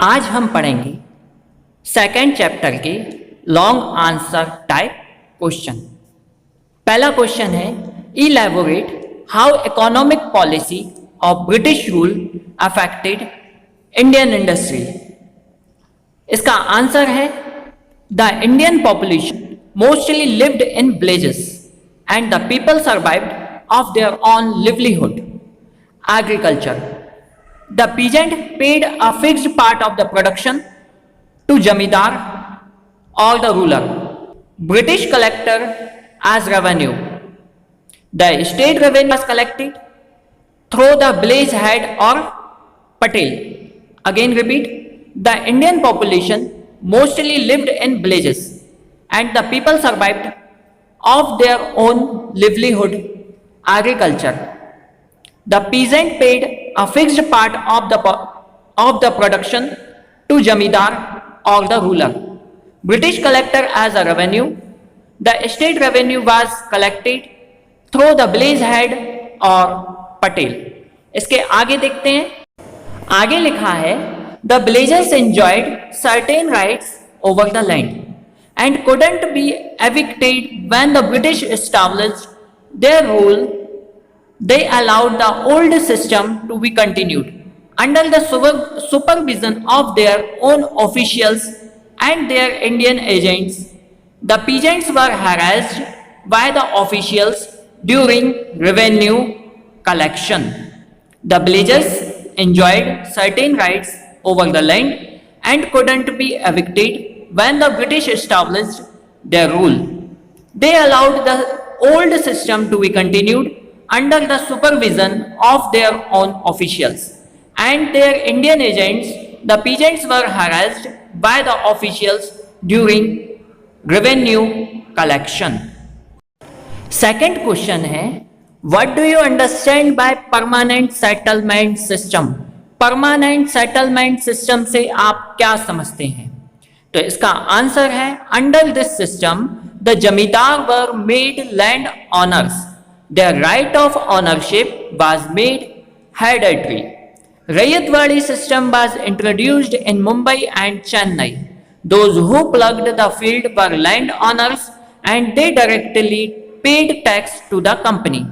आज हम पढ़ेंगे सेकेंड चैप्टर के लॉन्ग आंसर टाइप क्वेश्चन। पहला क्वेश्चन है elaborate how economic policy of British rule affected Indian industry. इसका आंसर है the Indian population mostly lived in villages and the people survived of their own livelihood agriculture. The peasant paid a fixed part of the production to jamidar or the ruler. British collector as revenue. The state revenue was collected through the village head or patel. Again repeat, the Indian population mostly lived in villages and the people survived of their own livelihood, agriculture. The peasant paid a fixed part of the production to jamidar or the ruler. British collector as a revenue. The state revenue was collected through the village head or patel. इसके आगे देखते हैं। आगे लिखा है the villagers enjoyed certain rights over the land and couldn't be evicted when the British established their rule. They allowed the old system to be continued under the supervision of their own officials and their Indian agents. The peasants were harassed by the officials during revenue collection. The villagers enjoyed certain rights over the land and couldn't be evicted when the British established their rule. They allowed the old system to be continued under the supervision of their own officials and their Indian agents. The peasants were harassed by the officials during revenue collection. Second question है what do you understand by permanent settlement system? Permanent settlement system से आप क्या समझते हैं? तो इसका answer है under this system the jamidar were made land owners. Their right of ownership was made hereditary. Rayatwadi system was introduced in Mumbai and Chennai. Those who plugged the field were landowners and they directly paid tax to the company.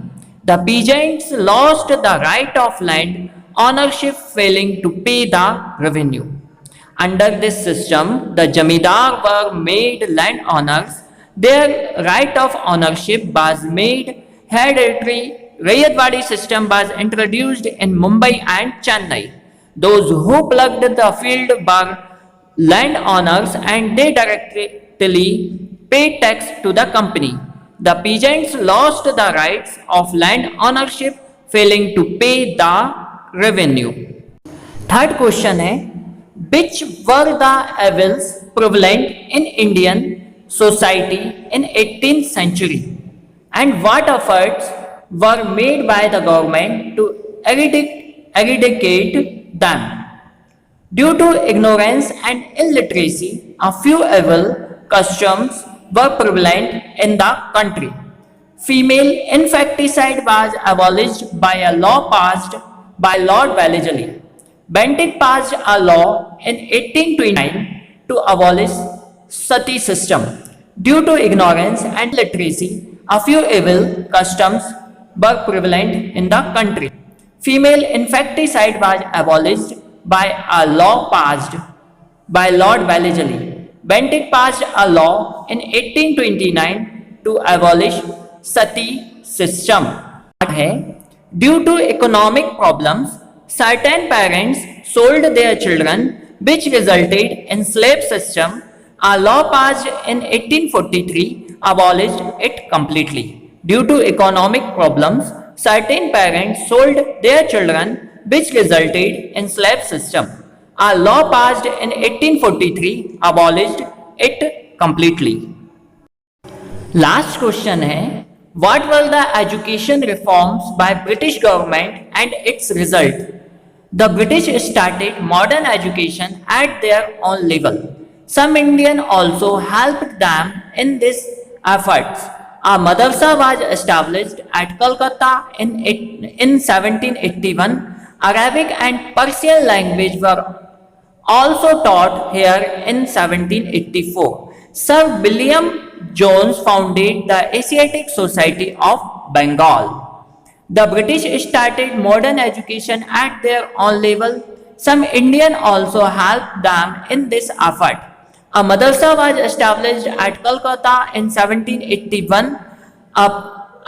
The peasants lost the right of land ownership failing to pay the revenue. Under this system, the jamidar were made landowners. Their right of ownership was made hereditary. Rayatwadi system was introduced in Mumbai and Chennai. Those who plugged the field were landowners and they directly paid tax to the company. The peasants lost the rights of land ownership failing to pay the revenue. Third question है which were the evils prevalent in Indian society in 18th century? And what efforts were made by the government to eradicate them? Due to ignorance and illiteracy, a few evil customs were prevalent in the country. Female infanticide was abolished by a law passed by Lord Wellesley. Bentinck passed a law in 1829 to abolish sati system. Due to ignorance and illiteracy, a few evil customs were prevalent in the country. Female infanticide was abolished by a law passed by Lord Wellesley. Bentinck passed a law in 1829 to abolish sati system. Due to economic problems, certain parents sold their children, which resulted in slave system. A law passed in 1843 abolished it completely. Due to economic problems, certain parents sold their children, which resulted in slave system. A law passed in 1843 abolished it completely. Last question है what were the education reforms by British government and its result? The British started modern education at their own level. Some Indian also helped them in these efforts. A madrasa was established at Calcutta in 1781. Arabic and Persian language were also taught here in 1784. Sir William Jones founded the Asiatic Society of Bengal. The British started modern education at their own level. Some Indian also helped them in this effort. A madrasa was established at Calcutta in 1781.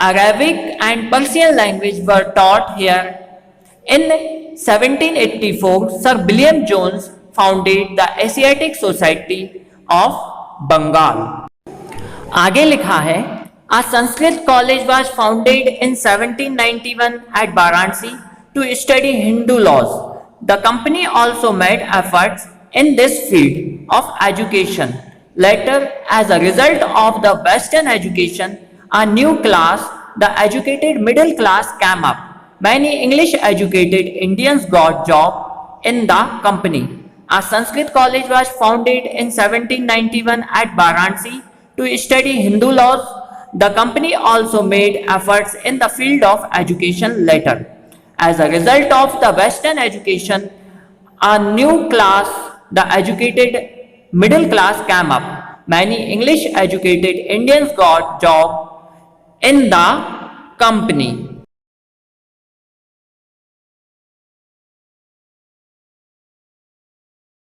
Arabic and Persian language were taught here. In 1784, Sir William Jones founded the Asiatic Society of Bengal. आगे लिखा है A Sanskrit college was founded in 1791 at Varanasi to study Hindu laws. The company also made efforts in this field of education. Later, as a result of the Western education, a new class, the educated middle class, came up. Many English educated Indians got job in the company. A Sanskrit college was founded in 1791 at Varanasi to study Hindu laws. The company also made efforts in the field of education later. As a result of the Western education, a new class, the educated middle class, came up. Many English educated Indians got job in the company.